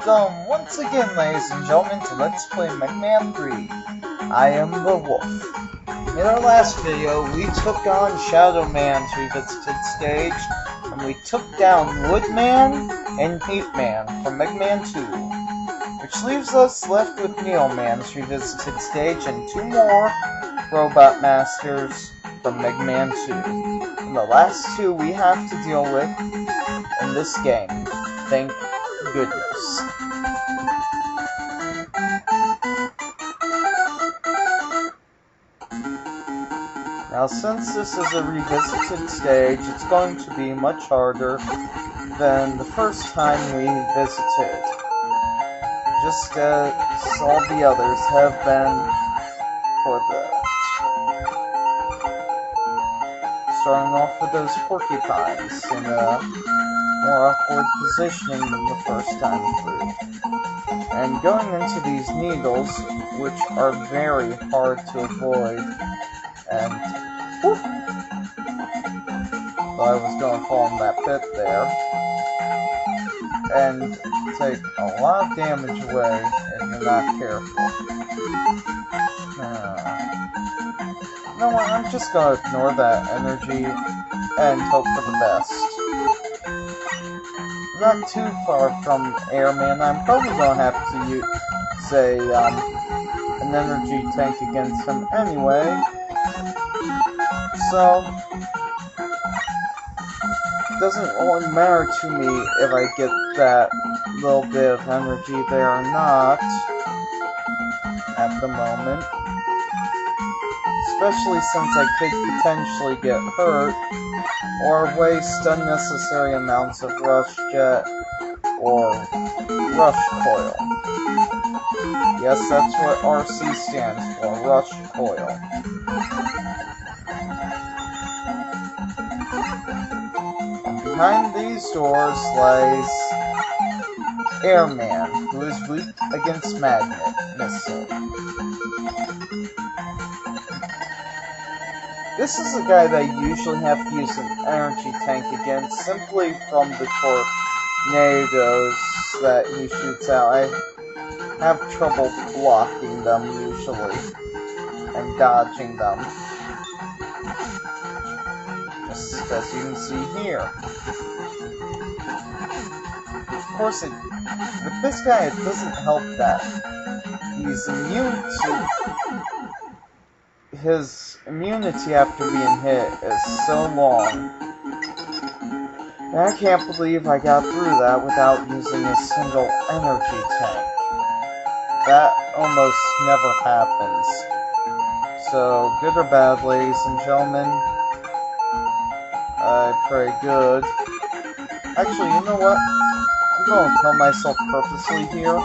Welcome once again, ladies and gentlemen, to Let's Play Megaman 3. I am the Wolf. In our last video, we took on Shadow Man's revisited stage, and we took down Woodman and Heatman from Megaman 2, which leaves us left with Neoman's revisited stage and two more Robot Masters from Megaman 2. And the last two we have to deal with in this game. Thank goodness. Now, since this is a revisited stage, it's going to be much harder than the first time we visited, just as all the others have been for that. Starting off with those porcupines in a more awkward positioning than the first time through. And going into these needles, which are very hard to avoid, and whoop, so I was going to fall in that pit there, and take a lot of damage away if you're not careful. You know what, I'm just going to ignore that energy and hope for the best. Not too far from Airman. I'm probably going to have to use, an energy tank against him anyway. So, it doesn't really matter to me if I get that little bit of energy there or not at the moment. Especially since I could potentially get hurt or waste unnecessary amounts of rush jet or rush coil. Yes, that's what RC stands for, rush coil. And behind these doors lies Airman, who is weak against magnet missile. This is a guy that I usually have to use an energy tank against, simply from the tornadoes that he shoots out. I have trouble blocking them usually, and dodging them. Just as you can see here. Of course, with this guy, it doesn't help that he's immune to... His immunity after being hit is so long. And I can't believe I got through that without using a single energy tank. That almost never happens. So, good or bad, ladies and gentlemen, I pray good. Actually, you know what? I'm going to kill myself purposely here.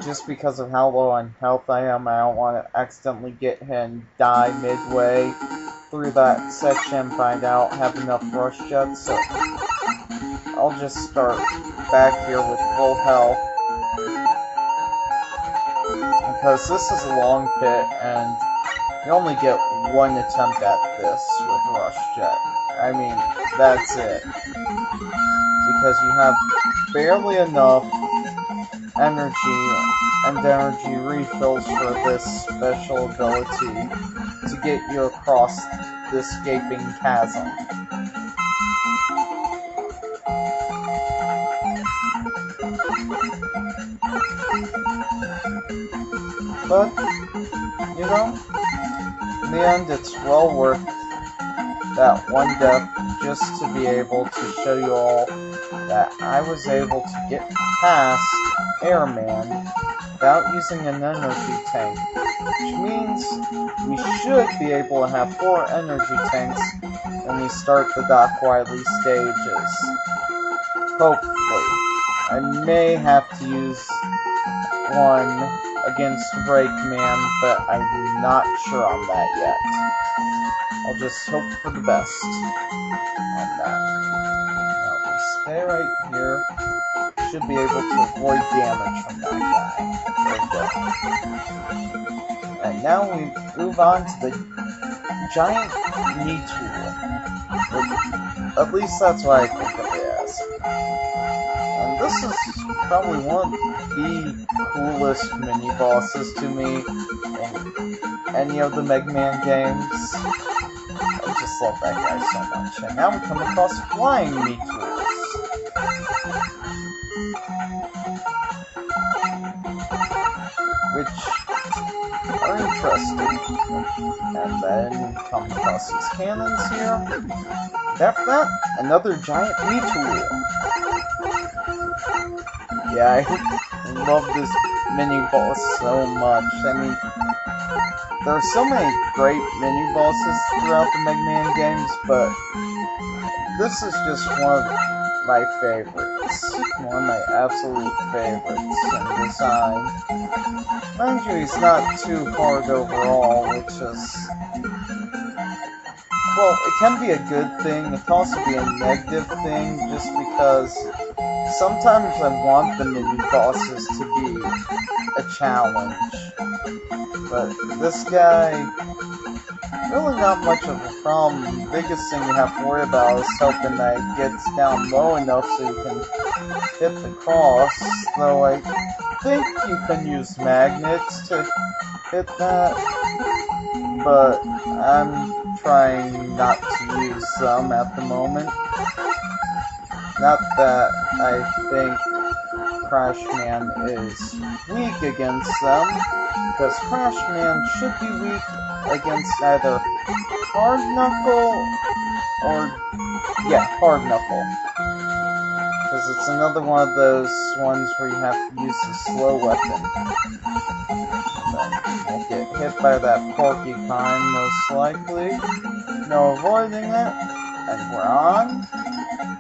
Just because of how low on health I am, I don't want to accidentally get hit and die midway through that section and find out I have enough rush jets, so I'll just start back here with full health. Because this is a long pit, and you only get one attempt at this with rush jet. I mean, that's it. Because you have barely enough energy and energy refills for this special ability to get you across this gaping chasm. But, you know, in the end, it's well worth that one death just to be able to show you all that I was able to get past Airman without using an energy tank, which means we should be able to have 4 energy tanks when we start the Doc Wiley stages. Hopefully. I may have to use one against Breakman, but I'm not sure on that yet. I'll just hope for the best on that. Now, we stay right here. Should be able to avoid damage from that guy. There we go. And now we move on to the giant me tool. At least that's what I think of it as. And this is probably one of the coolest mini-bosses to me in any of the Megaman games. I just love that guy so much. And now we come across flying me tools. Which are interesting. And then we come across these cannons here. And after that, another giant me tool. Yeah, I love this mini-boss so much. I mean, there are so many great mini-bosses throughout the Megaman games, but this is just one of my favorites. One of my absolute favorites in design. Mind you, he's not too hard overall, which is... well, it can be a good thing, it can also be a negative thing, just because sometimes I want the mini-bosses to be a challenge. But this guy, really not much of a problem. The biggest thing you have to worry about is hoping that it gets down low enough so you can hit the cross, though I think you can use magnets to hit that, but I'm trying not to use them at the moment. Not that I think Crashman is weak against them, because Crashman should be weak against either Hard Knuckle or, yeah, Hard Knuckle. Because it's another one of those ones where you have to use the slow weapon. Then we'll get hit by that porcupine, most likely. No avoiding it. And we're on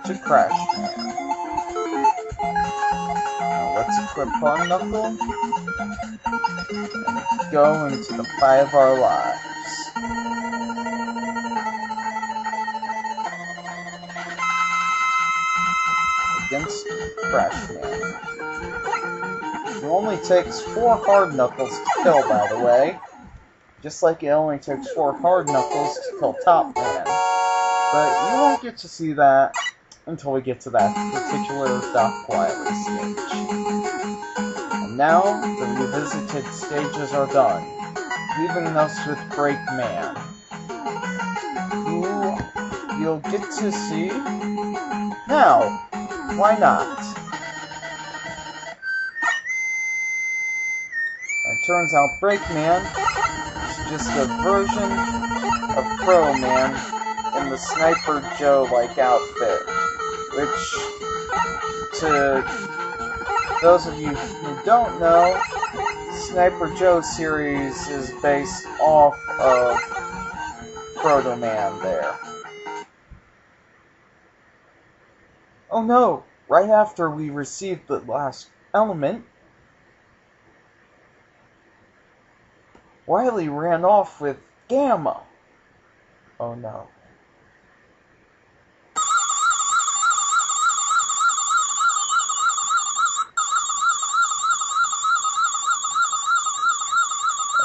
to Crashman. Now let's equip Hard Knuckle. And go into the fight of our lives. Against Crashman. It only takes 4 Hard Knuckles to kill, by the way. Just like it only takes 4 Hard Knuckles to kill Top Man. But you won't get to see that until we get to that particular Doc Wiley stage. And now, the revisited stages are done, leaving us with Breakman, who you'll get to see now. Why not? It turns out Breakman is just a version of Pro Man in the Sniper Joe-like outfit, which, to those of you who don't know, Sniper Joe series is based off of Proto Man there. Oh no! Right after we received the last element, Wiley ran off with Gamma. Oh no.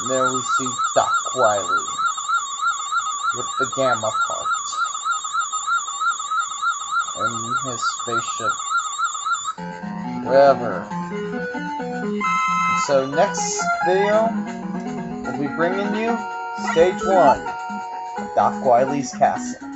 And there we see Doc Wiley with the Gamma part in his spaceship. Whatever. So next video, we'll be bringing you Stage 1 of Doc Wiley's Castle.